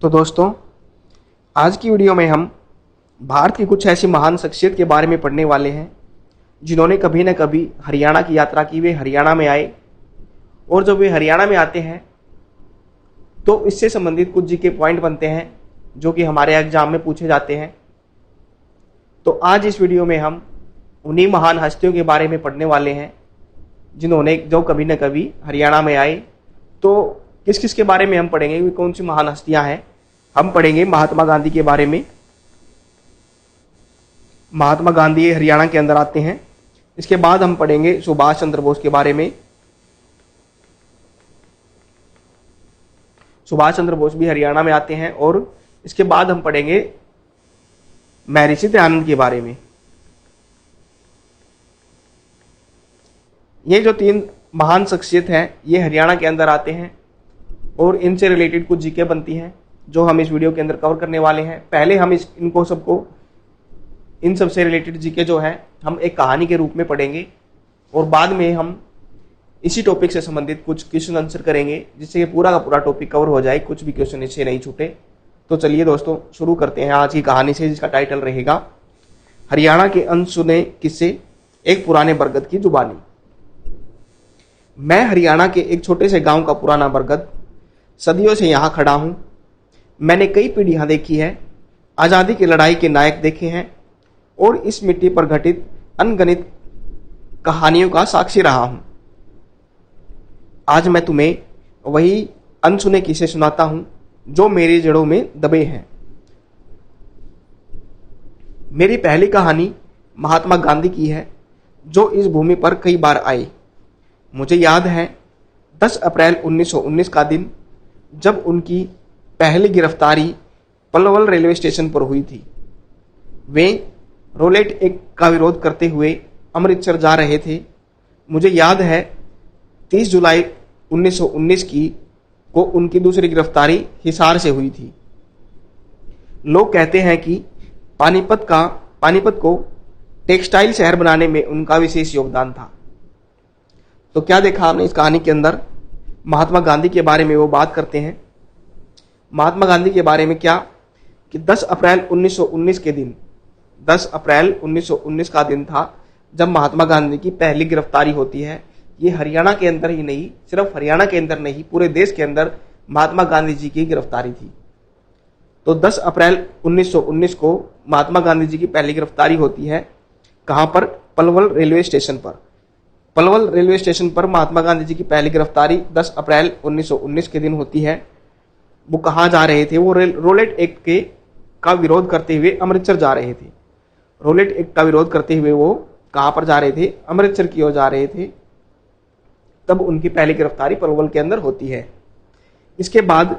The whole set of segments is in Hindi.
तो दोस्तों, आज की वीडियो में हम भारत की कुछ ऐसी महान शख्सियत के बारे में पढ़ने वाले हैं जिन्होंने कभी न कभी हरियाणा की यात्रा की। वे हरियाणा में आए और जब वे हरियाणा में आते हैं तो इससे संबंधित कुछ जीके पॉइंट बनते हैं जो कि हमारे एग्जाम में पूछे जाते हैं। तो आज इस वीडियो में हम उन्हीं महान हस्तियों के बारे में पढ़ने वाले हैं जिन्होंने जो कभी न कभी हरियाणा में आए। तो किस किस के बारे में हम पढ़ेंगे, वे कौन सी महान हस्तियां हैं। हम पढ़ेंगे महात्मा गांधी के बारे में। महात्मा गांधी हरियाणा के अंदर आते हैं। इसके बाद हम पढ़ेंगे सुभाष चंद्र बोस के बारे में। सुभाष चंद्र बोस भी हरियाणा में आते हैं। और इसके बाद हम पढ़ेंगे महर्षि दयानंद के बारे में। ये जो तीन महान शख्सियत हैं ये हरियाणा के अंदर आते हैं और इनसे रिलेटेड कुछ जीके बनती हैं जो हम इस वीडियो के अंदर कवर करने वाले हैं। पहले हम इन सबसे रिलेटेड जीके जो है हम एक कहानी के रूप में पढ़ेंगे और बाद में हम इसी टॉपिक से संबंधित कुछ क्वेश्चन आंसर करेंगे जिससे कि पूरा का पूरा टॉपिक कवर हो जाए, कुछ भी क्वेश्चन इससे नहीं छूटे। तो चलिए दोस्तों, शुरू करते हैं आज की कहानी से, जिसका टाइटल रहेगा हरियाणा के अनसुने किस्से, एक पुराने बरगद की जुबानी। मैं हरियाणा के एक छोटे से गांव का पुराना बरगद, सदियों से यहाँ खड़ा हूँ। मैंने कई पीढ़ियाँ देखी है, आज़ादी की लड़ाई के नायक देखे हैं और इस मिट्टी पर घटित अनगिनत कहानियों का साक्षी रहा हूँ। आज मैं तुम्हें वही अनसुने किस्से सुनाता हूँ जो मेरी जड़ों में दबे हैं। मेरी पहली कहानी महात्मा गांधी की है जो इस भूमि पर कई बार आए। मुझे याद है 10 अप्रैल 1919 का दिन, जब उनकी पहली गिरफ्तारी पलवल रेलवे स्टेशन पर हुई थी। वे रोलेट एक्ट का विरोध करते हुए अमृतसर जा रहे थे। मुझे याद है 30 जुलाई 1919 को उनकी दूसरी गिरफ्तारी हिसार से हुई थी। लोग कहते हैं कि पानीपत को टेक्सटाइल शहर बनाने में उनका विशेष योगदान था। तो क्या देखा आपने इस कहानी के अंदर, महात्मा गांधी के बारे में वो बात करते हैं। महात्मा गांधी के बारे में क्या कि 10 अप्रैल 1919 के दिन, 10 अप्रैल 1919 का दिन था जब महात्मा गांधी की पहली गिरफ्तारी होती है। ये हरियाणा के अंदर ही नहीं, सिर्फ हरियाणा के अंदर नहीं, पूरे देश के अंदर महात्मा गांधी जी की गिरफ्तारी थी। तो 10 अप्रैल 1919 को महात्मा गांधी जी की पहली गिरफ्तारी होती है। कहाँ पर? पलवल रेलवे स्टेशन पर। पलवल रेलवे स्टेशन पर महात्मा गांधी जी की पहली गिरफ्तारी 10 अप्रैल 1919 के दिन होती है। वो कहाँ जा रहे थे? वो रोलेट एक्ट का विरोध करते हुए अमृतसर जा रहे थे। रोलेट एक्ट का विरोध करते हुए वो कहाँ पर जा रहे थे? अमृतसर की ओर जा रहे थे। तब उनकी पहली गिरफ्तारी पलवल के अंदर होती है। इसके बाद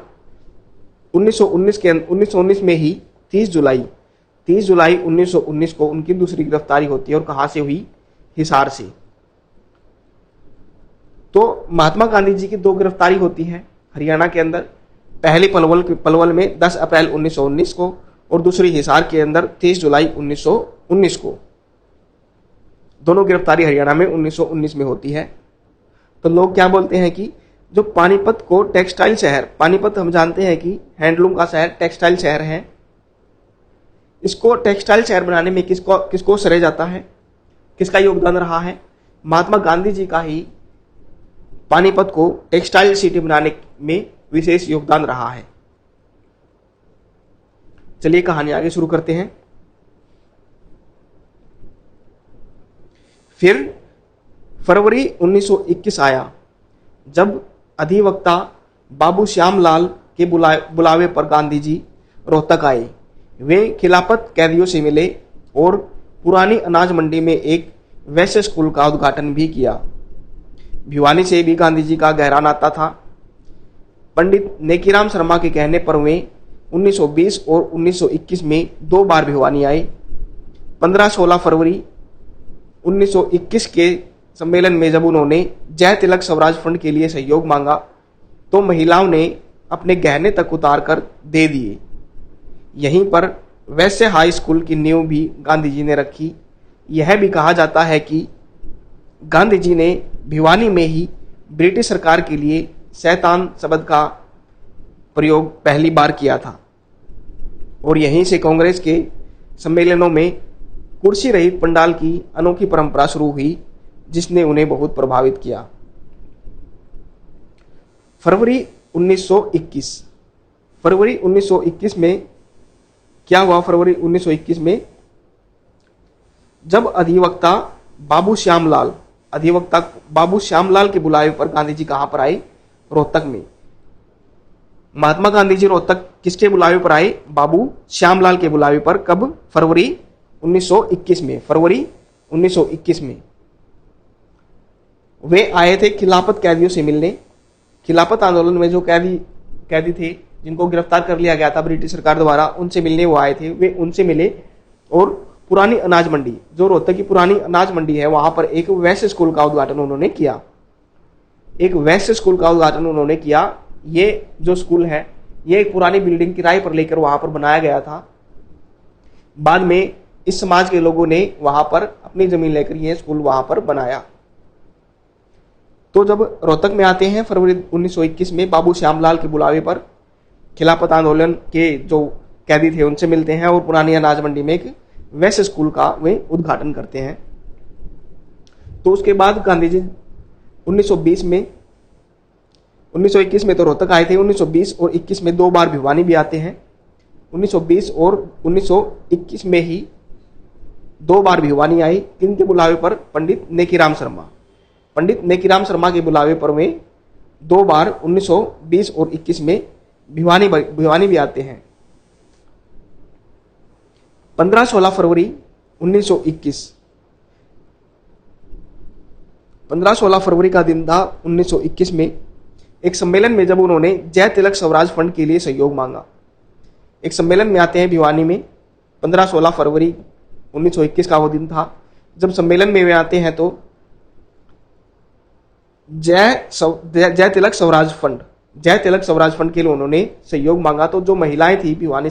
1919 में ही 30 जुलाई 1919 को उनकी दूसरी गिरफ्तारी होती है। और कहाँ से हुई? हिसार से। तो महात्मा गांधी जी की 2 गिरफ्तारी होती है हरियाणा के अंदर। पहली पलवल में 10 अप्रैल 1919 को और दूसरी हिसार के अंदर 30 जुलाई 1919 को। दोनों गिरफ्तारी हरियाणा में 1919 में होती है। तो लोग क्या बोलते हैं कि जो पानीपत को टेक्सटाइल शहर, पानीपत हम जानते हैं कि हैंडलूम का शहर, टेक्सटाइल शहर है। इसको टेक्सटाइल शहर बनाने में किसको श्रेय जाता है? किसका योगदान रहा है? महात्मा गांधी जी का ही पानीपत को टेक्सटाइल सिटी बनाने में विशेष योगदान रहा है। चलिए कहानी आगे शुरू करते हैं। फिर फरवरी 1921 आया जब अधिवक्ता बाबू श्यामलाल के बुलावे पर गांधी जी रोहतक आए। वे खिलाफत कैदियों से मिले और पुरानी अनाज मंडी में एक वैश्य स्कूल का उद्घाटन भी किया। भिवानी से भी गांधी जी का गहरा नाता था। पंडित नेकीराम शर्मा के कहने पर वे 1920 और 1921 में 2 बार भिवानी आए। 15-16 फरवरी 1921 के सम्मेलन में जब उन्होंने जय तिलक स्वराज फंड के लिए सहयोग मांगा तो महिलाओं ने अपने गहने तक उतार कर दे दिए। यहीं पर वैश्य हाई स्कूल की नींव भी गांधी जी ने रखी। यह भी कहा जाता है कि गांधी जी ने भिवानी में ही ब्रिटिश सरकार के लिए शैतान शब्द का प्रयोग पहली बार किया था और यहीं से कांग्रेस के सम्मेलनों में कुर्सी रहित पंडाल की अनोखी परंपरा शुरू हुई, जिसने उन्हें बहुत प्रभावित किया। फरवरी 1921 में क्या हुआ? फरवरी 1921 में जब अधिवक्ता बाबू श्यामलाल के बुलावे पर गांधी जी कहां पर आए? रोहतक में। महात्मा गांधी जी रोहतक किसके बुलावे पर आए? बाबू श्यामलाल के बुलावे पर। कब? फरवरी 1921 में। फरवरी 1921 में वे आए थे खिलाफत कैदियों से मिलने। खिलाफत आंदोलन में जो कैदी थे, जिनको गिरफ्तार कर लिया गया था ब्रिटिश सरकार द्वारा, उनसे मिलने वो आए थे। वे उनसे मिले और पुरानी अनाज मंडी, जो रोहतक की पुरानी अनाज मंडी है, वहां पर एक वैश्य स्कूल का उद्घाटन उन्होंने किया। एक वैश्य स्कूल का उद्घाटन उन्होंने किया। ये जो स्कूल है, ये एक पुरानी बिल्डिंग किराए पर लेकर वहां पर बनाया गया था। बाद में इस समाज के लोगों ने वहां पर अपनी जमीन लेकर यह स्कूल वहां पर बनाया। तो जब रोहतक में आते हैं फरवरी 1921 में, बाबू श्यामलाल के बुलावे पर खिलाफत आंदोलन के जो कैदी थे उनसे मिलते हैं और पुरानी अनाज मंडी में एक वैश्य स्कूल का वे उद्घाटन करते हैं। तो उसके बाद गांधी जी 1921 में तो रोहतक आए थे, 1920 और 21 में 2 बार भिवानी भी आते हैं। 1920 और 1921 में ही 2 बार भिवानी आई। किनके बुलावे पर? पंडित नेकीराम शर्मा के बुलावे पर वे 2 बार 1920 और 21 में भिवानी भी आते हैं। 15-16 फरवरी 1921, 15-16 फरवरी का दिन था 1921 में। एक सम्मेलन में जब उन्होंने जय तिलक स्वराज फंड के लिए सहयोग मांगा, एक सम्मेलन में आते हैं भिवानी में। 15-16 फरवरी 1921 का वो दिन था जब सम्मेलन में वे आते हैं। तो जय तिलक स्वराज फंड के लिए उन्होंने सहयोग मांगा। तो जो महिलाएं थी भिवानी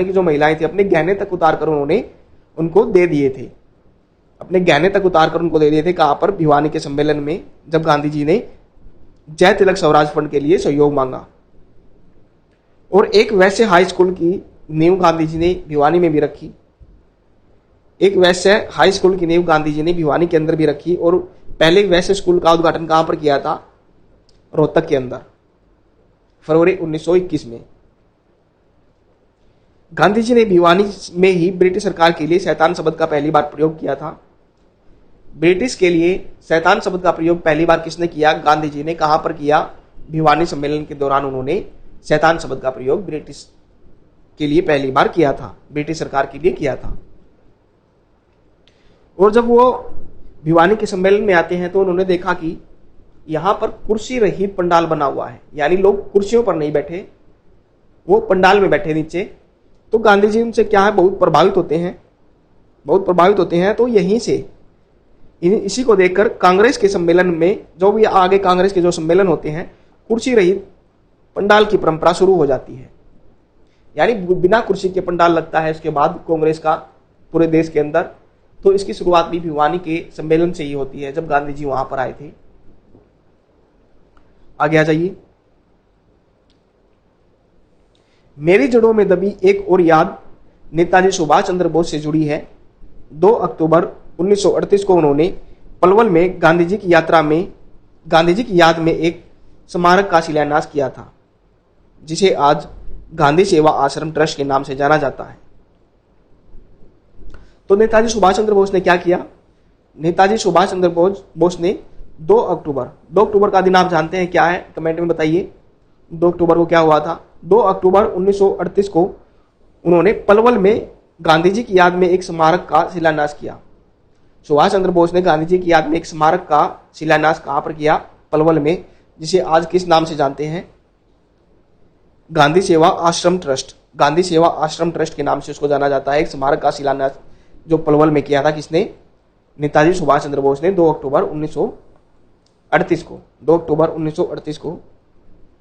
की जो महिलाएं थी, अपने गहने तक उतार कर उन्होंने उनको दे दिए थे। कहां पर? भिवानी के सम्मेलन में, जब गांधी जी ने जय तिलक स्वराज फंड के लिए सहयोग मांगा। और एक वैश्य हाई स्कूल की नींव गांधी जी ने भिवानी में भी रखी। एक वैश्य हाई स्कूल की नींव गांधी जी ने भिवानी के अंदर भी रखी। और पहले वैश्य स्कूल का उद्घाटन कहां पर किया था? रोहतक के अंदर, फरवरी 1921 में। गांधी जी ने भिवानी में ही ब्रिटिश सरकार के लिए शैतान शब्द का पहली बार प्रयोग किया था। ब्रिटिश के लिए शैतान शब्द का प्रयोग पहली बार किसने किया? गांधी जी ने। कहां पर किया? भिवानी सम्मेलन के दौरान उन्होंने शैतान शब्द का प्रयोग ब्रिटिश के लिए पहली बार किया था, ब्रिटिश सरकार के लिए किया था। और जब वो भिवानी के सम्मेलन में आते हैं तो उन्होंने देखा कि यहां पर कुर्सी रहित पंडाल बना हुआ है, यानी लोग कुर्सियों पर नहीं बैठे, वो पंडाल में बैठे नीचे। तो गांधी जी उनसे क्या है, बहुत प्रभावित होते हैं। तो यहीं से इसी को देखकर कांग्रेस के सम्मेलन में, जो भी आगे कांग्रेस के जो सम्मेलन होते हैं, कुर्सी रहित पंडाल की परंपरा शुरू हो जाती है। यानी बिना कुर्सी के पंडाल लगता है उसके बाद कांग्रेस का पूरे देश के अंदर। तो इसकी शुरुआत भी भिवानी के सम्मेलन से ही होती है, जब गांधी जी वहां पर आए थे। आगे आ जाइए। मेरी जड़ों में दबी एक और याद नेताजी सुभाष चंद्र बोस से जुड़ी है। 2 अक्टूबर 1938 को उन्होंने पलवल में गांधी जी की याद में एक स्मारक का शिलान्यास किया था, जिसे आज गांधी सेवा आश्रम ट्रस्ट के नाम से जाना जाता है। तो नेताजी सुभाष चंद्र बोस ने क्या किया? नेताजी सुभाष चंद्र बोस ने 2 अक्टूबर का दिन आप जानते हैं क्या है? कमेंट में बताइए 2 अक्टूबर को क्या हुआ था। 2 अक्टूबर 1938 को उन्होंने पलवल में गांधी जी की याद में एक स्मारक का शिलान्यास किया। सुभाष चंद्र बोस ने गांधी जी की याद में एक स्मारक का शिलान्यास कहां पर किया? पलवल में, जिसे आज किस नाम से जानते हैं? गांधी सेवा आश्रम ट्रस्ट के नाम से उसको जाना जाता है। एक स्मारक का शिलान्यास जो पलवल में किया था किसने? नेताजी सुभाष चंद्र बोस ने 2 अक्टूबर 1938 को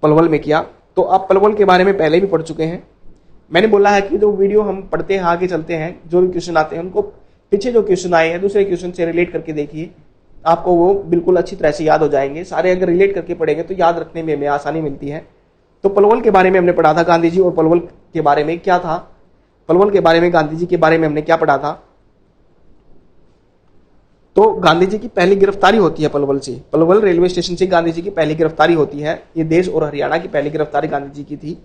पलवल में किया। तो आप पलवल के बारे में पहले भी पढ़ चुके हैं। मैंने बोला है कि जो वीडियो हम पढ़ते हैं, आगे चलते हैं, जो भी क्वेश्चन आते हैं उनको पीछे जो क्वेश्चन आए हैं दूसरे क्वेश्चन से रिलेट करके देखिए, आपको वो बिल्कुल अच्छी तरह से याद हो जाएंगे। सारे अगर रिलेट करके पढ़ेंगे तो याद रखने में हमें आसानी मिलती है। तो पलवल के बारे में हमने पढ़ा था गांधी जी, और पलवल के बारे में क्या था, पलवल के बारे में गांधी जी के बारे में हमने क्या पढ़ा था। तो गांधी जी की पहली गिरफ्तारी होती है पलवल से, पलवल रेलवे स्टेशन से गांधी जी की पहली गिरफ्तारी होती है। ये देश और हरियाणा की पहली गिरफ्तारी गांधी जी की थी।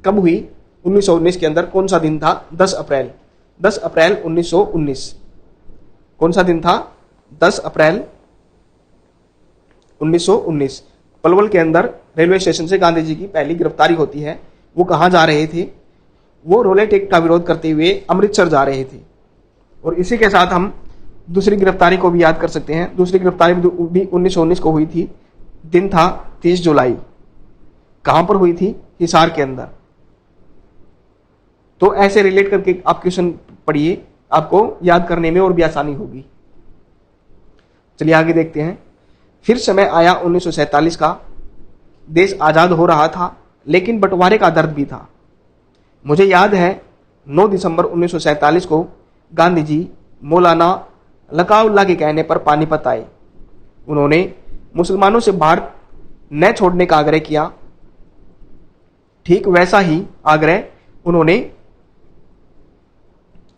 कब हुई? 1919 के अंदर। कौन सा दिन था? 10 अप्रैल, 10 अप्रैल 1919। कौन सा दिन था? 10 अप्रैल 1919। पलवल के अंदर रेलवे स्टेशन से गांधी जी की पहली गिरफ्तारी होती है। वो कहाँ जा रहे थे? वो रोलेट एक्ट का विरोध करते हुए अमृतसर जा रहे थे। और इसी के साथ हम दूसरी गिरफ्तारी को भी याद कर सकते हैं। दूसरी गिरफ्तारी भी 1919 को हुई थी। दिन था 30 जुलाई। कहां पर हुई थी? हिसार के अंदर। तो ऐसे रिलेट करके आप क्वेश्चन पढ़िए, आपको याद करने में और भी आसानी होगी। चलिए आगे देखते हैं। फिर समय आया 1947 का। देश आजाद हो रहा था, लेकिन बंटवारे का दर्द भी था। मुझे याद है 9 दिसंबर 1947 को गांधी जी मौलाना लकाउल्ला के कहने पर पानीपत आए। उन्होंने मुसलमानों से भारत न छोड़ने का आग्रह किया। ठीक वैसा ही आग्रह उन्होंने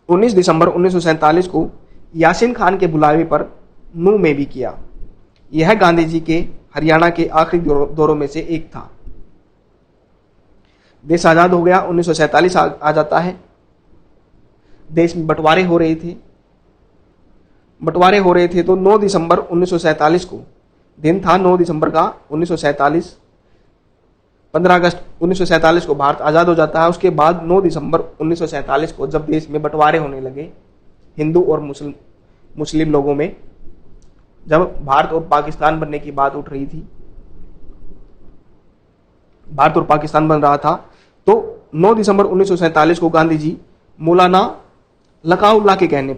19 दिसंबर 1947 को यासीन खान के बुलावे पर नूह में भी किया। यह गांधी जी के हरियाणा के आखिरी दौरों में से एक था। देश आजाद हो गया, 1947 आ जाता है। देश में बंटवारे हो रहे थे। तो 9 दिसंबर 1947 को दिन था, 9 दिसंबर का 1947। 15 अगस्त 1947 को भारत आजाद हो जाता है। उसके बाद 9 दिसंबर 1947 को जब देश में बंटवारे होने लगे हिंदू और मुस्लिम लोगों में, जब भारत और पाकिस्तान बनने की बात उठ रही थी, भारत और पाकिस्तान बन रहा था, तो 9 दिसंबर 1947 को गांधी जी मौलाना लकाउल्ला के कहने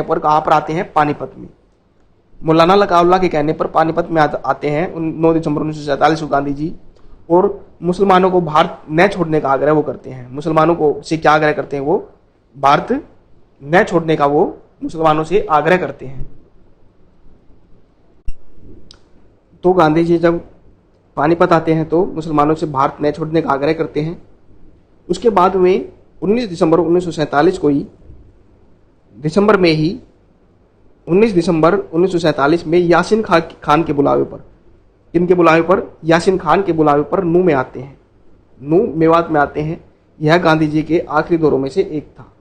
पर कहां पर आते हैं? पानीपत में। मौलाना लकाउल्ला के कहने पर पानीपत में आते हैं 9 दिसंबर 1947 को गांधी जी, और मुसलमानों को भारत न छोड़ने का आग्रह वो करते हैं। मुसलमानों को से क्या आग्रह करते हैं? वो भारत न छोड़ने का वो मुसलमानों से आग्रह करते हैं। तो गांधी जी जब पानीपत आते हैं तो मुसलमानों से भारत न छोड़ने का आग्रह करते हैं। उसके बाद में 19 दिसंबर 1947 को ही 19 दिसंबर 1947 में यासीन खान के बुलावे पर, इनके बुलावे पर, यासीन खान के बुलावे पर नूह में आते हैं। नूह मेवात में आते हैं। यह गांधी जी के आखिरी दौरों में से एक था।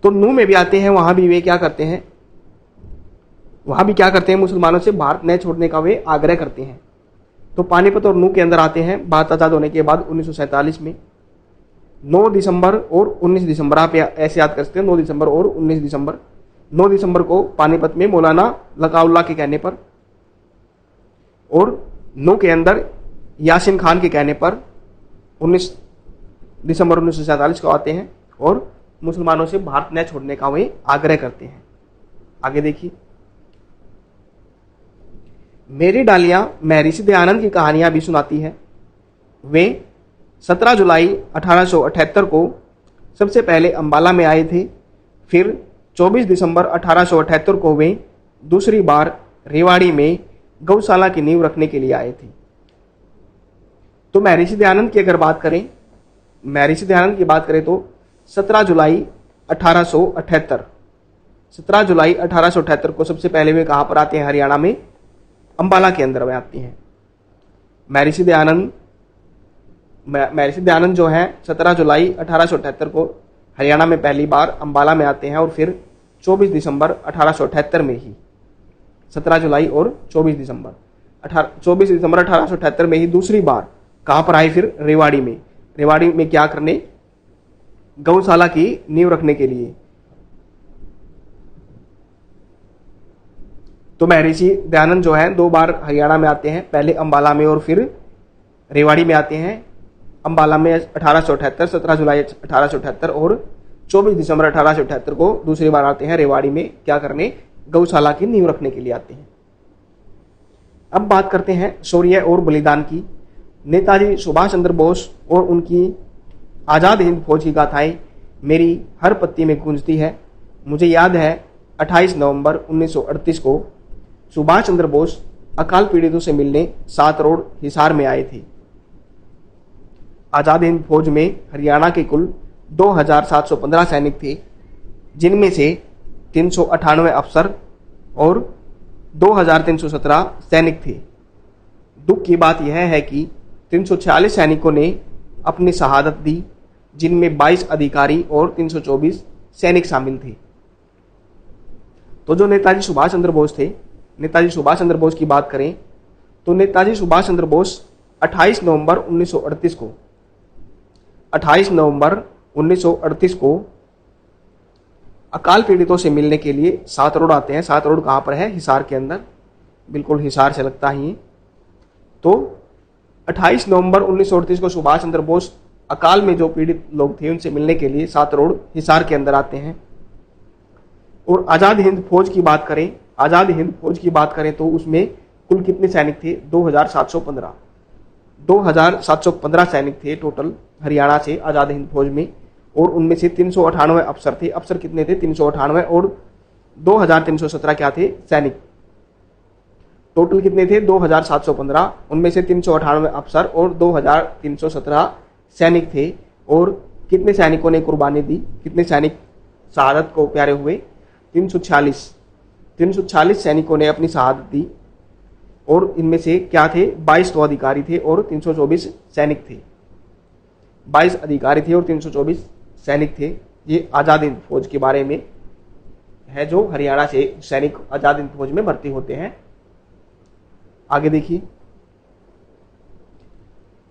तो नूह में भी आते हैं। वहां भी वे क्या करते हैं? मुसलमानों से भारत न छोड़ने का वे आग्रह करते हैं। तो पानीपत और नूह के अंदर आते हैं भारत आजाद होने के बाद 1947 में। 9 दिसंबर और 19 दिसंबर, आप ऐसे याद कर सकते हैं, 9 दिसंबर और 19 दिसंबर। 9 दिसंबर को पानीपत में मौलाना लकाउल्ला के कहने पर, और नूह के अंदर यासीन खान के कहने पर 19 दिसंबर 1947 को आते हैं और मुसलमानों से भारत न छोड़ने का वे आग्रह करते हैं। आगे देखिए। मेरी डालियां महर्षि दयानंद की कहानियां भी सुनाती है। वे 17 जुलाई 1878 को सबसे पहले अंबाला में आए थे। फिर 24 दिसंबर 1878 को वे दूसरी बार रेवाड़ी में गौशाला की नींव रखने के लिए आए थे। तो महर्षि दयानंद की अगर बात करें, तो 17 जुलाई 1878 को सबसे पहले वे कहां पर आते हैं? हरियाणा में अंबाला के अंदर में आती हैं। महर्षि दयानंद जो है 17 जुलाई 1878 को हरियाणा में पहली बार अंबाला में आते हैं, और फिर 24 दिसंबर 1878 में ही, 17 जुलाई और 24 दिसंबर 1878 में ही दूसरी बार कहां पर आए? फिर रेवाड़ी में क्या करने? गौशाला की नींव रखने के लिए। तो महर्षि दयानंद जो है 2 बार हरियाणा में आते हैं, पहले अंबाला में और फिर रेवाड़ी में आते हैं। अंबाला में 1878, 17 जुलाई 1878 और 24 दिसंबर 1878 को दूसरी बार आते हैं रेवाड़ी में, क्या करने? गौशाला की नींव रखने के लिए आते हैं। अब बात करते हैं शौर्य और बलिदान की। नेताजी सुभाष चंद्र बोस और उनकी आज़ाद हिंद फौज की गाथाएं मेरी हर पत्ती में गूंजती है। मुझे याद है 28 नवंबर 1938 को सुभाष चंद्र बोस अकाल पीड़ितों से मिलने 7 रोड हिसार में आए थे। आजाद हिंद फौज में हरियाणा के कुल 2715 सैनिक थे, जिनमें से 398 अफसर और 2317 सैनिक थे। दुख की बात यह है कि 346 सैनिकों ने अपनी शहादत दी, जिनमें 22 अधिकारी और 324 सैनिक शामिल थे। तो जो नेताजी सुभाष चंद्र बोस थे, नेताजी सुभाष चंद्र बोस की बात करें तो नेताजी सुभाष चंद्र बोस 28 नवंबर 1938 को अकाल पीड़ितों से मिलने के लिए 7 रोड आते हैं। 7 रोड कहाँ पर है? हिसार के अंदर, बिल्कुल हिसार से लगता ही है। तो 28 नवंबर 1938 को सुभाष चंद्र बोस अकाल में जो पीड़ित लोग थे उनसे मिलने के लिए 7 रोड हिसार के अंदर आते हैं। और आज़ाद हिंद फौज की बात करें तो उसमें कुल कितने सैनिक थे? 2715 सैनिक थे टोटल हरियाणा से आज़ाद हिंद फौज में, और उनमें से 398 अफसर थे। अफसर कितने थे? 398, और 2317 क्या थे? सैनिक। टोटल कितने थे? 2715, उनमें से 398 अफसर और 2317 सैनिक थे। और कितने सैनिकों ने कुर्बानी दी? कितने सैनिक शहादत को प्यारे हुए? 346 सैनिकों ने अपनी शहादत दी, और इनमें से क्या थे? 22 तो अधिकारी थे और 324 सैनिक थे। 22 अधिकारी थे और 324 सैनिक थे। ये आज़ाद हिंद फौज के बारे में है, जो हरियाणा से सैनिक आज़ाद हिंद फौज में भर्ती होते हैं। आगे देखिए,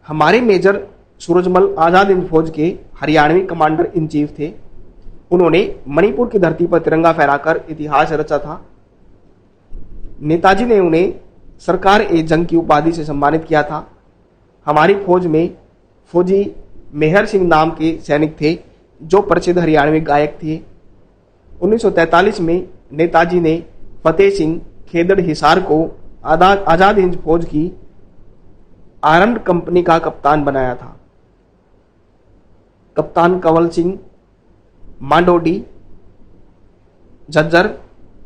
हमारे मेजर सूरजमल आज़ाद हिंद फौज के हरियाणवी कमांडर इन चीफ थे। उन्होंने मणिपुर की धरती पर तिरंगा फहराकर इतिहास रचा था। नेताजी ने उन्हें सरकार ए जंग की उपाधि से सम्मानित किया था। हमारी फौज में फौजी मेहर सिंह नाम के सैनिक थे, जो प्रसिद्ध हरियाणवी गायक थे। 1943 में नेताजी ने फतेह सिंह खेदड़ हिसार को आज़ाद हिंद फौज की आरंभ कंपनी का कप्तान बनाया था। कप्तान कंवल सिंह मांडोडी झज्जर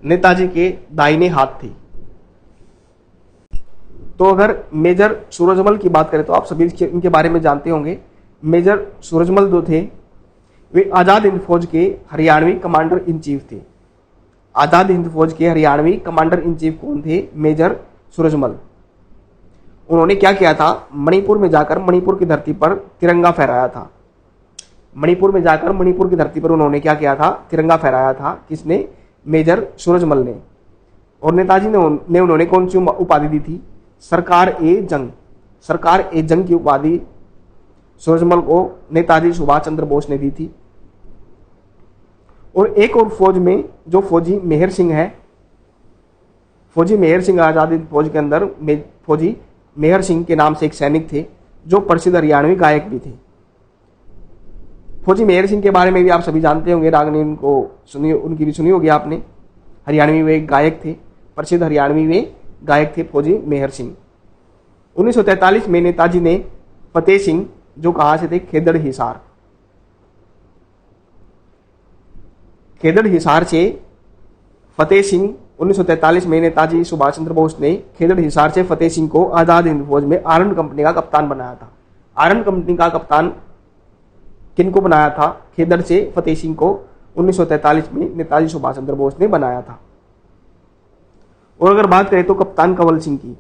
नेताजी के दाहिने हाथ थे। तो अगर मेजर सूरजमल की बात करें तो आप सभी इनके बारे में जानते होंगे। मेजर सूरजमल जो थे वे आज़ाद हिंद फौज के हरियाणवी कमांडर इन चीफ थे। आज़ाद हिंद फौज के हरियाणवी कमांडर इन चीफ कौन थे? मेजर सूरजमल। उन्होंने क्या किया था? मणिपुर में जाकर मणिपुर की धरती पर तिरंगा फहराया था। मणिपुर में जाकर मणिपुर की धरती पर उन्होंने क्या किया था? तिरंगा फहराया था। किसने? मेजर सूरजमल ने। और नेताजी ने उन्होंने कौन सी उपाधि दी थी? सरकार ए जंग की उपाधि सूरजमल को नेताजी सुभाष चंद्र बोस ने दी थी। और एक और फौज में जो फौजी मेहर सिंह है, फौजी मेहर सिंह आज़ाद हिंद फौज के अंदर फौजी मेहर सिंह के नाम से एक सैनिक थे, जो प्रसिद्ध हरियाणवी गायक भी थे। फौजी मेहर सिंह के बारे में भी आप सभी जानते होंगे, रागनी उनकी भी सुनी होगी आपने। हरियाणवी वे गायक थे, प्रसिद्ध हरियाणवी वे गायक थे फौजी मेहर सिंह। 1943 में नेताजी ने फतेह सिंह, जो कहां से थे? खेदड़ हिसार से फतेह सिंह 1943 में नेताजी सुभाष चंद्र बोस ने खेदड़ हिसार से फतेह सिंह को आज़ाद हिंद फौज में आरंभ कंपनी का कप्तान बनाया था। आरंभ कंपनी का कप्तान किनको बनाया था? खेदड़ से फतेह सिंह को 1943 में नेताजी सुभाष चंद्र बोस ने बनाया था। और अगर बात करें तो कप्तान कंवल सिंह की,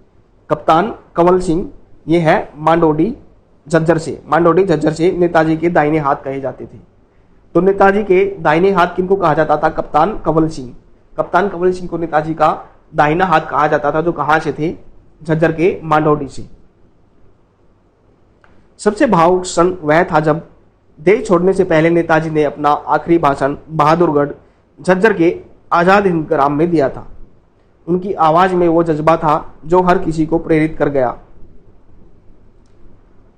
कप्तान कंवल सिंह ये है मांडोडी झज्जर से नेताजी के दाहिने हाथ कहे जाते थे। तो नेताजी के दाहिने हाथ किनको कहा जाता था? कप्तान कंवल सिंह। कप्तान कंवल सिंह को नेताजी का दाहिना हाथ कहा जाता था, जो कहां से थे? झज्जर के मांडोडी से। सबसे भावुक क्षण वह था जब देश छोड़ने से पहले नेताजी ने अपना आखिरी भाषण बहादुरगढ़ झज्जर के आज़ाद हिंद ग्राम में दिया था। उनकी आवाज में वो जज्बा था जो हर किसी को प्रेरित कर गया।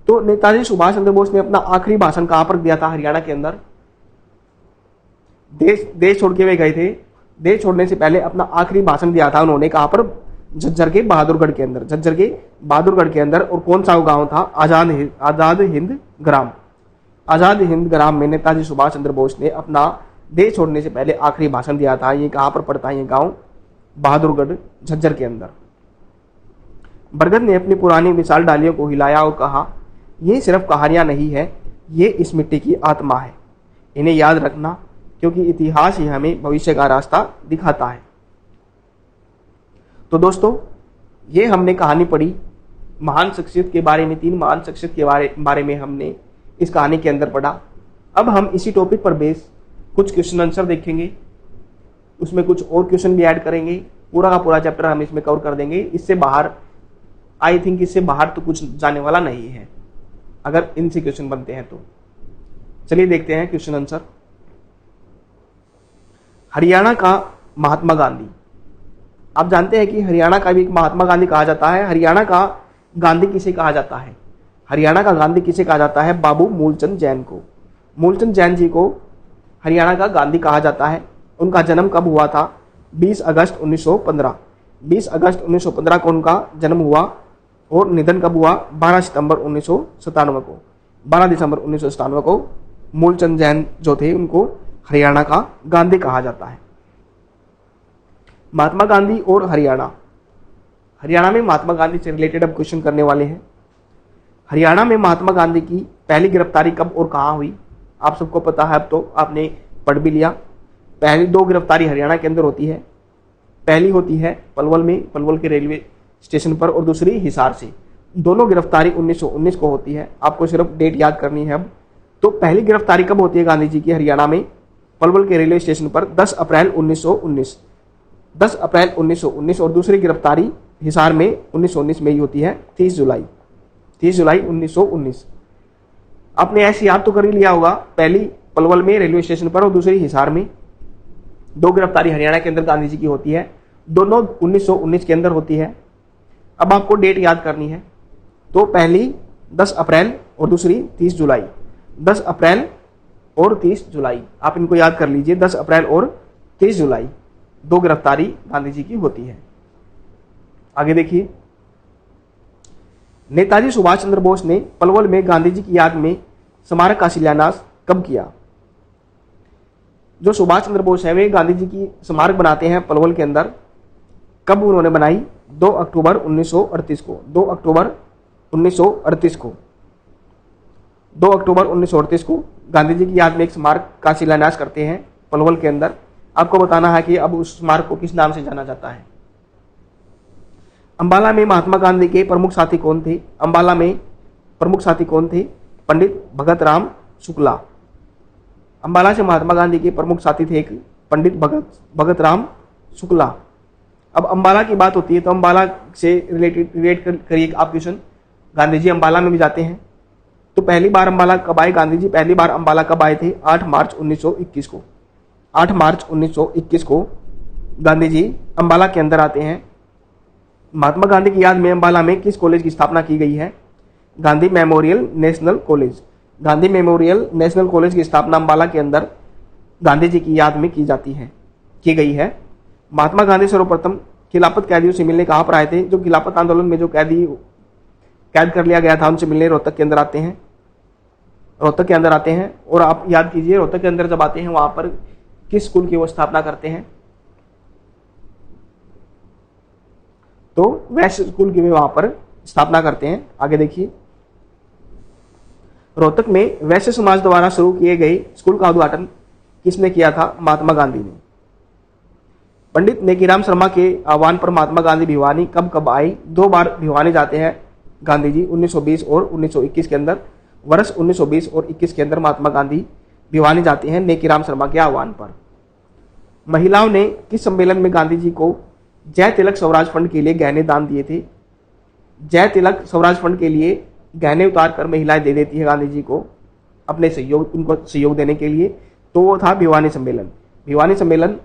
तो नेताजी सुभाष चंद्र बोस ने अपना आखिरी भाषण कहां पर दिया था? हरियाणा के अंदर। देश छोड़ के वे गए थे। देश छोड़ने से पहले अपना आखिरी भाषण दिया था उन्होंने, कहां पर? झज्जर के बहादुरगढ़ के अंदर। झज्जर के बहादुरगढ़ के अंदर। और कौन सा गांव था? आज़ाद हिंद ग्राम। आज़ाद हिंद ग्राम में नेताजी सुभाष चंद्र बोस ने अपना देश छोड़ने से पहले आखिरी भाषण दिया था। ये कहां पर पड़ता है? ये गांव बहादुरगढ़ झज्जर के अंदर। बरगद ने अपनी पुरानी विशाल डालियों को हिलाया और कहा, ये सिर्फ कहानियां नहीं है, ये इस मिट्टी की आत्मा है। इन्हें याद रखना, क्योंकि इतिहास ही हमें भविष्य का रास्ता दिखाता है। तो दोस्तों, ये हमने कहानी पढ़ी महान शख्सियत के बारे में। 3 महान शख्सियत के बारे में हमने इस कहानी के अंदर पढ़ा। अब हम इसी टॉपिक पर बेस कुछ क्वेश्चन आंसर देखेंगे, उसमें कुछ और क्वेश्चन भी ऐड करेंगे। पूरा का पूरा चैप्टर हम इसमें कवर कर देंगे। इससे बाहर आई थिंक इससे बाहर तो कुछ जाने वाला नहीं है, अगर इनसे क्वेश्चन बनते हैं तो। चलिए देखते हैं क्वेश्चन आंसर। हरियाणा का महात्मा गांधी। आप जानते हैं कि हरियाणा का भी एक महात्मा गांधी कहा जाता है। हरियाणा का गांधी किसे कहा जाता है? हरियाणा का गांधी किसे कहा जाता है? बाबू मूलचंद जैन को। मूलचंद जैन जी को हरियाणा का गांधी कहा जाता है। उनका जन्म कब हुआ था? 20 अगस्त 1915। 20 अगस्त 1915 को उनका जन्म हुआ और निधन कब हुआ? 12 सितंबर 1997 को। 12 दिसंबर 1997 को मूलचंद जैन जो थे उनको हरियाणा का गांधी कहा जाता है। महात्मा गांधी और हरियाणा। हरियाणा में महात्मा गांधी से रिलेटेड अब क्वेश्चन करने वाले हैं। हरियाणा में महात्मा गांधी की पहली गिरफ्तारी कब और कहाँ हुई? आप सबको पता है, अब तो आपने पढ़ भी लिया। पहली 2 गिरफ्तारी हरियाणा के अंदर होती है। पहली होती है पलवल में, पलवल के रेलवे स्टेशन पर, और दूसरी हिसार से। दोनों गिरफ्तारी 1919 को होती है। आपको सिर्फ डेट याद करनी है अब। तो पहली गिरफ्तारी कब होती है गांधी जी की हरियाणा में? पलवल के रेलवे स्टेशन पर 10 अप्रैल 1919। 10 अप्रैल 1919। और दूसरी गिरफ्तारी हिसार में 1919 में ही होती है, 30 जुलाई 1919। आपने ऐसे याद तो कर ही लिया होगा, पहली पलवल में रेलवे स्टेशन पर और दूसरी हिसार में। 2 गिरफ्तारी हरियाणा के अंदर गांधी जी की होती है, दोनों 1919 के अंदर होती है। अब आपको डेट याद करनी है। तो पहली 10 अप्रैल और दूसरी 30 जुलाई। 10 अप्रैल और 30 जुलाई, आप इनको याद कर लीजिए। 10 अप्रैल और 30 जुलाई 2 गिरफ्तारी गांधी जी की होती है। आगे देखिए, नेताजी सुभाष चंद्र बोस ने पलवल में गांधी जी की याद में स्मारक का शिलान्यास कब किया? जो सुभाष चंद्र बोस है वे गांधी जी की स्मारक बनाते हैं पलवल के अंदर। कब उन्होंने बनाई? 2 अक्टूबर 1938 को। 2 अक्टूबर 1938 को। 2 अक्टूबर 1938 को गांधी जी की याद में एक स्मारक का शिलान्यास करते हैं पलवल के अंदर। आपको बताना है कि अब उस स्मारक को किस नाम से जाना जाता है। अंबाला में महात्मा गांधी के प्रमुख साथी कौन थे? अंबाला में प्रमुख साथी कौन थे? पंडित भगत राम शुक्ला। अंबाला से महात्मा गांधी के प्रमुख साथी थे एक पंडित भगत राम शुक्ला। अब अंबाला की बात होती है तो अंबाला से रिलेट करिए आप क्वेश्चन। गांधी जी अंबाला में भी जाते हैं। तो पहली बार अंबाला कब आए गांधी जी? पहली बार अंबाला कब आए थे? 8 मार्च 1921 को। 8 मार्च 1921 को गांधी जी अंबाला के अंदर आते हैं। महात्मा गांधी की याद में अंबाला में किस कॉलेज की स्थापना की गई है? Gandhi memorial national college. Gandhi memorial national college की स्थापना अंबाला के अंदर गांधी जी की याद में की गई है। महात्मा गांधी सर्वप्रथम खिलाफत कैदियों से मिलने कहाँ पर आए थे? जो खिलाफत आंदोलन में जो कैद कर लिया गया था उनसे मिलने रोहतक के अंदर आते हैं। रोहतक के अंदर आते हैं। और आप याद कीजिए, रोहतक के अंदर जब आते हैं वहां पर किस स्कूल की वो स्थापना करते हैं? तो वैश्य स्कूल की वे वहां पर स्थापना करते हैं। आगे देखिए, रोहतक में वैश्य समाज द्वारा शुरू किए गए स्कूल का उद्घाटन किसने किया था? महात्मा गांधी ने। पंडित नेकीराम शर्मा के आह्वान पर महात्मा गांधी भिवानी कब आए? 2 बार भिवानी जाते हैं गांधी जी, 1920 और 1921 के अंदर। वर्ष 1920 और 21 के अंदर महात्मा गांधी भिवानी जाते हैं नेकीराम शर्मा के आह्वान पर। महिलाओं ने किस सम्मेलन में गांधी जी को जय तिलक स्वराज फंड के लिए गहने दान दिए थे? जय तिलक स्वराज फंड के लिए गहने उतार कर महिलाएं दे देती है गांधी जी को अपने उनको सहयोग देने के लिए। तो वो था भिवानी सम्मेलन। भिवानी सम्मेलन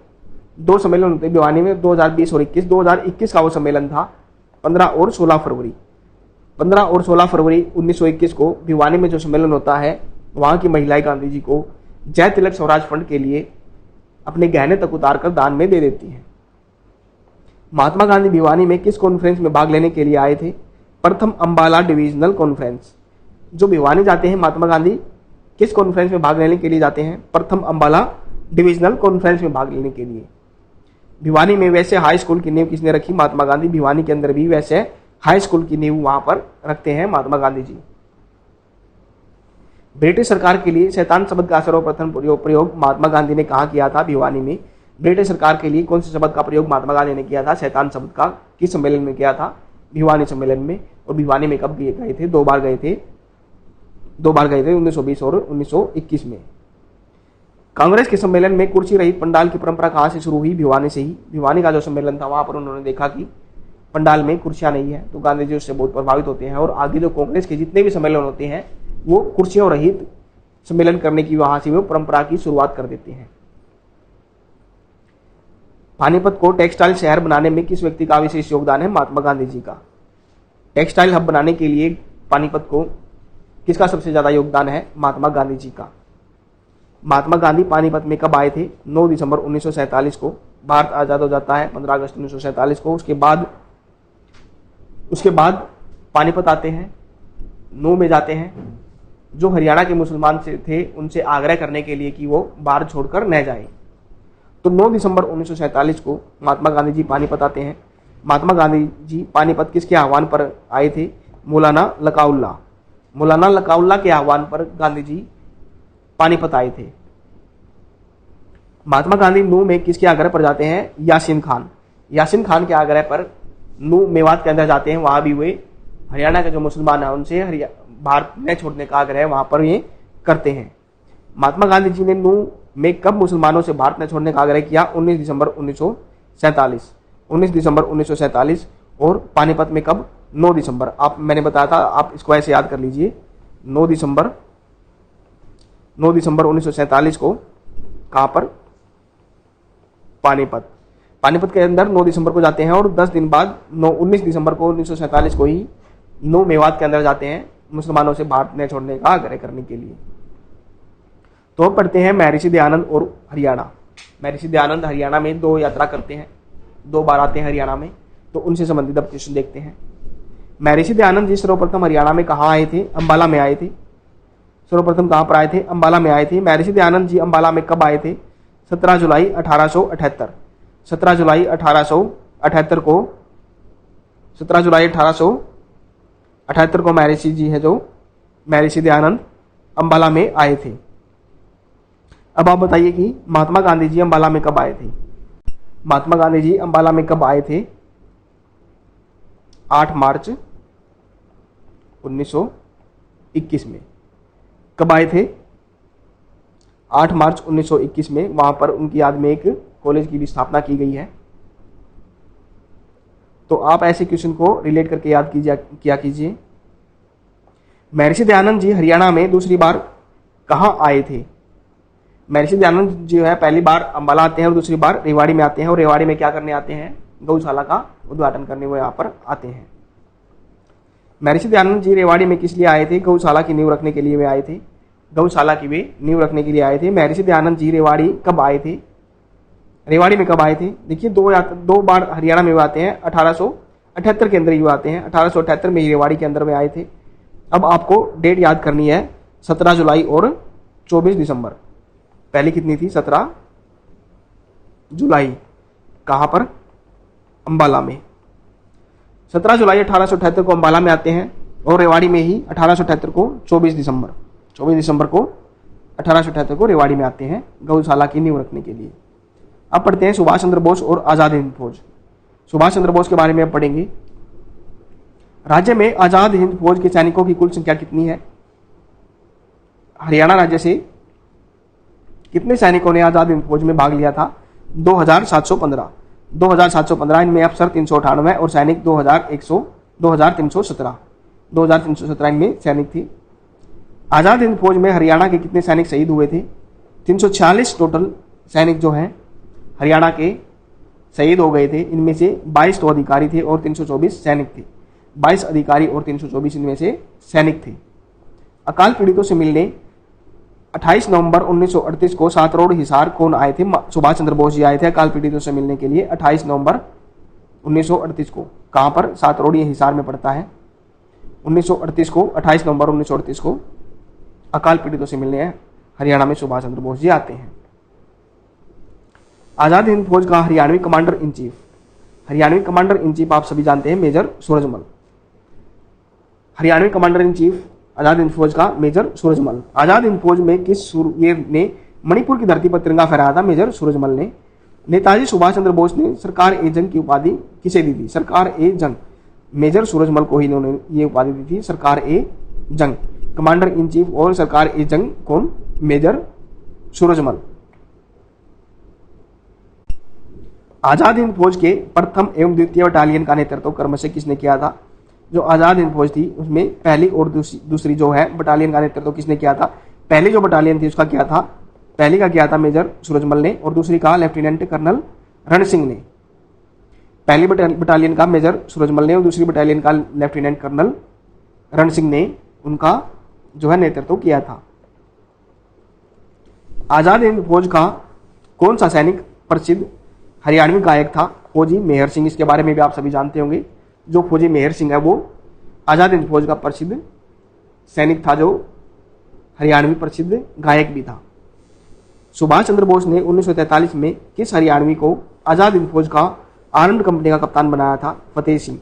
2 सम्मेलन होते हैं भिवानी में, 2020 और 21। 2021 का वो सम्मेलन था 15 और 16 फरवरी। 15 और 16 फरवरी 1921 को भिवानी में जो सम्मेलन होता है वहां की महिलाएं गांधी जी को जय तिलक स्वराज फंड के लिए अपने गहने तक उतार कर दान में दे देती हैं। महात्मा गांधी भिवानी में किस कॉन्फ्रेंस में भाग लेने के लिए आए थे? प्रथम अंबाला डिविजनल कॉन्फ्रेंस। जो भिवानी जाते हैं महात्मा गांधी किस कॉन्फ्रेंस में भाग लेने के लिए जाते हैं? प्रथम अंबाला डिविजनल कॉन्फ्रेंस में भाग लेने के लिए। भिवानी में वैसे हाई स्कूल की नींव किसने रखी? महात्मा गांधी। भिवानी के अंदर भी वैसे हाई स्कूल की नींव वहां पर रखते हैं महात्मा गांधी जी। ब्रिटिश सरकार के लिए शैतान शब्द का सर्वप्रथम प्रयोग महात्मा गांधी ने कहाँ किया था? भिवानी में। ब्रिटिश सरकार के लिए कौन से शब्द का प्रयोग महात्मा गांधी ने किया था? शैतान शब्द का। किस सम्मेलन में किया था? भिवानी सम्मेलन में। और भिवानी में कब गए थे? 2 बार गए थे, 1920 और 1921 में। कांग्रेस के सम्मेलन में कुर्सी रहित पंडाल की परंपरा कहाँ से शुरू हुई? भिवानी से ही। भिवानी का जो सम्मेलन था वहां पर उन्होंने देखा कि पंडाल में कुर्सियां नहीं है, तो गांधी जी उससे बहुत प्रभावित होते हैं और आगे जो कांग्रेस के जितने भी सम्मेलन होते हैं वो कुर्सियों रहित सम्मेलन करने की वहां से वो परंपरा की शुरुआत कर देते हैं। पानीपत को टेक्सटाइल शहर बनाने में किस व्यक्ति का विशेष योगदान है? महात्मा गांधी जी का। टेक्सटाइल हब बनाने के लिए पानीपत को किसका सबसे ज्यादा योगदान है? महात्मा गांधी जी का। महात्मा गांधी पानीपत में कब आए थे? 9 दिसंबर 1947 को। भारत आजाद हो जाता है 15 अगस्त 1947 को। उसके बाद पानीपत आते हैं, नू में जाते हैं, जो हरियाणा के मुसलमान से थे उनसे आग्रह करने के लिए कि वो भारत छोड़कर न जाए। तो 9 दिसंबर 1947 को महात्मा गांधी जी पानीपत आते हैं। महात्मा गांधी जी पानीपत किसके आह्वान पर आए थे? मौलाना लकाउल्ला के आह्वान पर गांधी जी पानीपत आए थे। महात्मा गांधी नू में किसके आग्रह पर जाते हैं? यासीन खान के आग्रह पर नू मेवात के अंदर जाते हैं। वहां भी वे हरियाणा के जो मुसलमान हैं उनसे भारत न छोड़ने का आग्रह वहां पर ये करते हैं। महात्मा गांधी जी ने नू में कब मुसलमानों से भारत न छोड़ने का आग्रह किया? 19 दिसंबर 1947 और पानीपत में कब? 9 दिसंबर। मैंने बताया था, आप इसको ऐसे याद कर लीजिए। 9 दिसंबर 1947 को कहां पर? पानीपत के अंदर 9 दिसंबर को जाते हैं और 10 दिन बाद 19 दिसंबर को 1947 को ही नू मेवात के अंदर जाते हैं मुसलमानों से भारत न छोड़ने का आग्रह करने के लिए। तो अब पढ़ते हैं महर्षि दयानंद और हरियाणा। महर्षि दयानंद हरियाणा में 2 यात्रा करते हैं, 2 बार आते हैं हरियाणा में, तो उनसे संबंधित अब क्वेश्चन देखते हैं। महर्षि दयानंद जी सर्वप्रथम हरियाणा में कहाँ आए थे? अंबाला में आए थे। सर्वप्रथम कहां पर आए थे? अंबाला में आए थे। महर्षि दयानंद जी अंबाला में कब आए थे? 17 जुलाई 1878। 17 जुलाई 1878 को 17 जुलाई 1878 को महर्षि जी है जो महर्षि दयानंद अंबाला में आए थे। अब आप बताइए कि महात्मा गांधी जी अंबाला में कब आए थे? महात्मा गांधी जी अंबाला में कब आए थे? 8 मार्च 1921 में। कब आए थे? 8 मार्च 1921 में। वहां पर उनकी याद में एक कॉलेज की भी स्थापना की गई है। तो आप ऐसे क्वेश्चन को रिलेट करके याद किया कीजिए। महर्षि दयानंद जी हरियाणा में दूसरी बार कहां आए थे? महर्षि दयानंद जो है पहली बार अंबाला आते हैं और दूसरी बार रेवाड़ी में आते हैं। और रेवाड़ी में क्या करने आते हैं? गौशाला का उद्घाटन करने वो यहाँ पर आते हैं। महर्षि दयानंद जी रेवाड़ी में किस लिए आए थे? गौशाला की नींव रखने के लिए वे आए थे। गौशाला की वे नींव रखने के लिए आए थे। महर्षि दयानंद जी रेवाड़ी कब आए थे? रेवाड़ी में कब आए थे? देखिए 2 बार हरियाणा में आते हैं। 1878 के अंदर ही आते हैं। 1878 में ही रेवाड़ी के अंदर में आए थे। अब आपको डेट याद करनी है, 17 जुलाई और 24 दिसंबर। पहले कितनी थी? 17 जुलाई। कहां पर? अंबाला में। 17 जुलाई 1878 को अंबाला में आते हैं और रेवाड़ी में ही 1878 को 24 दिसंबर को 1878 को रेवाड़ी में आते हैं गौशाला की नींव रखने के लिए। अब पढ़ते हैं सुभाष चंद्र बोस और आजाद हिंद फौज। सुभाष चंद्र बोस के बारे में अब पढ़ेंगे। राज्य में आजाद हिंद फौज के सैनिकों की कुल संख्या कितनी है? हरियाणा राज्य से कितने सैनिकों ने आजाद हिंद फौज में भाग लिया था? 2715। इनमें अफसर 398 और सैनिक 2317 इनमें सैनिक थे। आजाद हिंद फौज में हरियाणा के कितने सैनिक शहीद हुए थे? 346 टोटल सैनिक जो हैं हरियाणा के शहीद हो गए थे। इनमें से 22 तो अधिकारी थे और 324 सैनिक थे। 22 अधिकारी और 324 इनमें से सैनिक थे। अकाल पीड़ितों से मिलने 28 नवंबर 1938 को सातरोड हिसार कौन आए थे? सुभाष चंद्र बोस जी आए थे अकाल पीड़ितों से मिलने के लिए 28 नवंबर 1938 को। कहां पर? सातरोड, ये हिसार में पड़ता है। 1938 को 28 नवंबर 1938 को अकाल पीड़ितों से मिलने हरियाणा में सुभाष चंद्र बोस जी आते हैं। आजाद हिंद फौज का Haryanvi commander in chief. Haryanvi commander in chief आप सभी जानते हैं major Surajmal. Haryanvi commander in chief Azad Hind Fauj का मेजर सूरजमल। आजाद हिंद फौज में किस सूरवीर ने मणिपुर की धरती पर तिरंगा फहराया था? मेजर सूरजमल ने। नेताजी सुभाष चंद्र बोस ने सरकार ए जंग की उपाधि किसे दी थी? सरकार ए जंग। मेजर सूरजमल को ही इन्होंने ये उपाधि दी थी, सरकार ए जंग। कमांडर इन चीफ और सरकार ए जंग कौन? मेजर सूरजमल। आजाद हिंद फौज के प्रथम एवं द्वितीय बटालियन का नेतृत्व क्रमशः किसने किया था? जो आजाद हिंद फौज थी उसमें पहली और दूसरी जो है बटालियन का नेतृत्व किसने किया था? पहली जो बटालियन थी उसका क्या था? पहली का किया था मेजर सूरजमल ने, और दूसरी का लेफ्टिनेंट कर्नल रण सिंह ने। पहली बटालियन का मेजर सूरजमल ने और दूसरी बटालियन का लेफ्टिनेंट कर्नल रण सिंह ने उनका जो है नेतृत्व किया था। आजाद हिंद फौज का कौन सा सैनिक प्रसिद्ध हरियाणवी गायक था? फौजी मेहर सिंह। इसके बारे में भी आप सभी जानते होंगे। जो फौजी मेहर सिंह है वो आजाद हिंद फौज का प्रसिद्ध सैनिक था, जो हरियाणवी प्रसिद्ध गायक भी था। सुभाष चंद्र बोस ने 1943 में किस हरियाणवी को आजाद हिंद फौज का आर्म्ड कंपनी का कप्तान बनाया था? फतेह सिंह।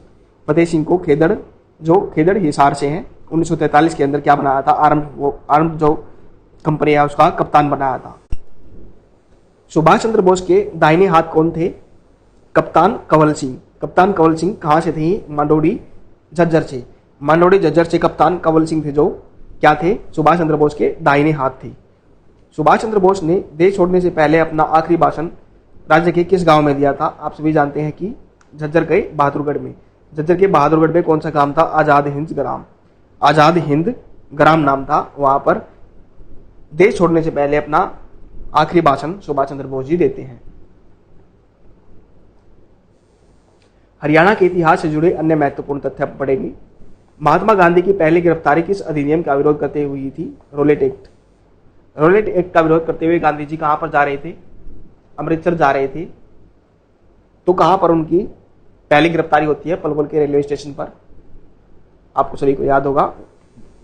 फतेह सिंह को खेदड़ हिसार से है 1943 के अंदर क्या बनाया था? आर्म्ड जो कंपनी है उसका कप्तान बनाया था। सुभाष चंद्र बोस के दाहिने हाथ कौन थे? कप्तान कंवल सिंह। कप्तान कंवल सिंह कहाँ से थे? मांडोडी झज्जर से। मांडोडी झज्जर से कप्तान कंवल सिंह थे, जो क्या थे? सुभाष चंद्र बोस के दाहिने हाथ थे। सुभाष चंद्र बोस ने देश छोड़ने से पहले अपना आखिरी भाषण राज्य के किस गांव में दिया था? आप सभी जानते हैं कि झज्जर के बहादुरगढ़ में। झज्जर के बहादुरगढ़ में कौन सा ग्राम था? आजाद हिंद ग्राम। आजाद हिंद ग्राम नाम था। वहां पर देश छोड़ने से पहले अपना आखिरी भाषण सुभाष चंद्र बोस जी देते हैं। हरियाणा के इतिहास से जुड़े अन्य महत्वपूर्ण तथ्य आप पढ़ेंगे। महात्मा गांधी की पहली गिरफ्तारी किस अधिनियम का विरोध करते हुए हुई थी? Roulette act. रोलेट एक्ट का विरोध करते हुए गांधी जी कहां पर जा रहे थे? अमृतसर जा रहे थे। तो कहां पर उनकी पहली गिरफ्तारी होती है? पलवल के रेलवे स्टेशन पर। आपको सभी को याद होगा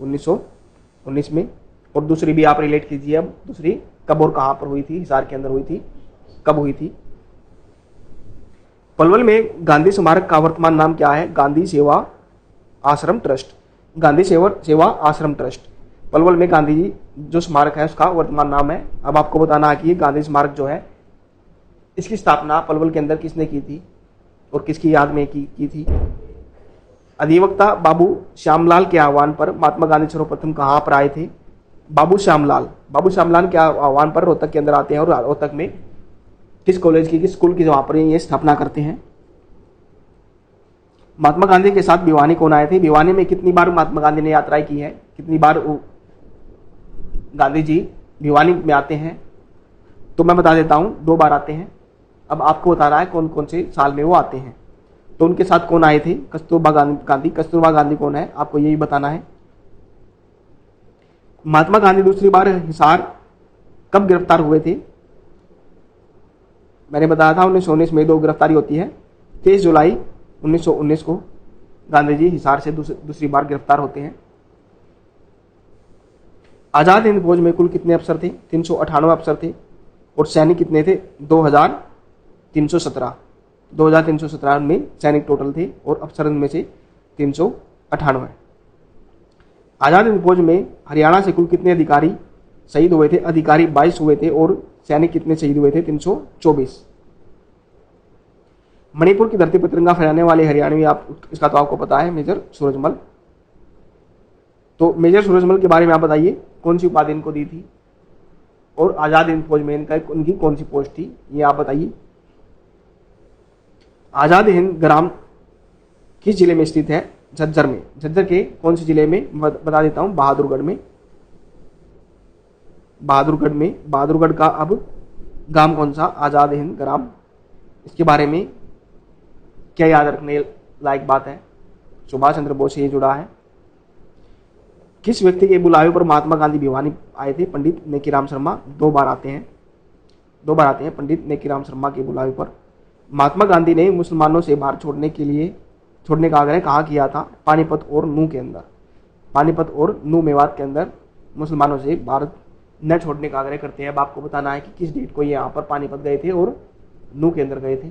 1919 में। और दूसरी भी आप रिलेट कीजिए। अब दूसरी कब और कहां पर हुई थी? हिसार के अंदर हुई थी। कब हुई थी? पलवल में गांधी स्मारक का वर्तमान नाम क्या है? गांधी सेवा आश्रम ट्रस्ट। गांधी सेवा आश्रम ट्रस्ट। पलवल में गांधी जी जो स्मारक है उसका वर्तमान नाम है। अब आपको बताना है कि ये गांधी स्मारक जो है इसकी स्थापना पलवल के अंदर किसने की थी और किसकी याद में की थी? अधिवक्ता बाबू श्यामलाल के आह्वान पर महात्मा गांधी सर्वप्रथम कहां पर आए थे? बाबू श्यामलाल के आह्वान पर रोहतक के अंदर आते हैं और रोहतक में किस कॉलेज की, किस स्कूल की वहां पर ये स्थापना करते हैं। महात्मा गांधी के साथ भिवानी कौन आए थे? भिवानी में कितनी बार महात्मा गांधी ने यात्राएं की है? कितनी बार गांधी जी भिवानी में आते हैं? तो मैं बता देता हूं, 2 बार आते हैं। अब आपको बताना है कौन कौन से साल में वो आते हैं। तो उनके साथ कौन आए थे? कस्तूरबा गांधी। कस्तूरबा गांधी कौन है? आपको यही बताना है। महात्मा गांधी दूसरी बार हिसार कब गिरफ्तार हुए थे? मैंने बताया था 1919 में 2 गिरफ्तारी होती है। 23 जुलाई 1919 को गांधी जी हिसार से दूसरी बार गिरफ्तार होते हैं। आजाद हिंद फौज में कुल कितने अफसर थे? 398 अफसर थे। और सैनिक कितने थे? 2317। 2317 में सैनिक टोटल थे और अफसर में से 398। आजाद हिंद फौज में हरियाणा से कुल कितने अधिकारी शहीद हुए थे? अधिकारी 22 हुए थे और सैनिक कितने शहीद हुए थे? 324। मणिपुर की धरती पर तिरंगा फहराने वाले हरियाणवी, आप इसका तो आपको पता है, मेजर सूरजमल। तो मेजर सूरजमल के बारे में आप बताइए कौन सी उपाधि इनको दी थी और आजाद हिंद फौज में उनकी कौन सी पोस्ट थी, ये आप बताइए। आजाद हिंद ग्राम किस जिले में स्थित है? झज्जर में। झज्जर के कौन से जिले में? बता देता हूं, बहादुरगढ़ में। बहादुरगढ़ का अब गांव कौन सा? आजाद हिंद ग्राम। इसके बारे में क्या याद रखने लायक बात है? सुभाष चंद्र बोस से ये जुड़ा है। किस व्यक्ति के बुलावे पर महात्मा गांधी भिवानी आए थे? पंडित नेकीराम शर्मा। 2 बार आते हैं पंडित नेकीराम शर्मा के बुलावे पर। महात्मा गांधी ने मुसलमानों से भारत छोड़ने का आग्रह कहाँ किया था? पानीपत और नूह के अंदर। पानीपत और नूह मेवात के अंदर मुसलमानों से भारत न छोड़ने का आग्रह करते हैं। अब आपको बताना है कि किस डेट को ये यहाँ पर पानीपत गए थे और नूह के अंदर गए थे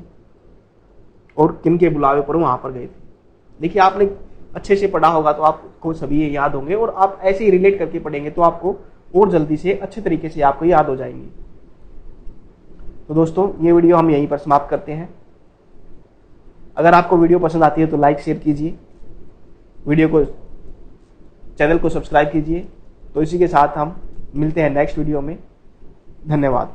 और किन के बुलावे पर वहां पर गए थे। देखिए, आपने अच्छे से पढ़ा होगा तो आपको सभी ये याद होंगे, और आप ऐसे ही रिलेट करके पढ़ेंगे तो आपको और जल्दी से अच्छे तरीके से आपको याद हो जाएंगे। तो दोस्तों, ये वीडियो हम यहीं पर समाप्त करते हैं। अगर आपको वीडियो पसंद आती है तो लाइक शेयर कीजिए, चैनल को सब्सक्राइब कीजिए। तो इसी के साथ हम मिलते हैं नेक्स्ट वीडियो में। धन्यवाद।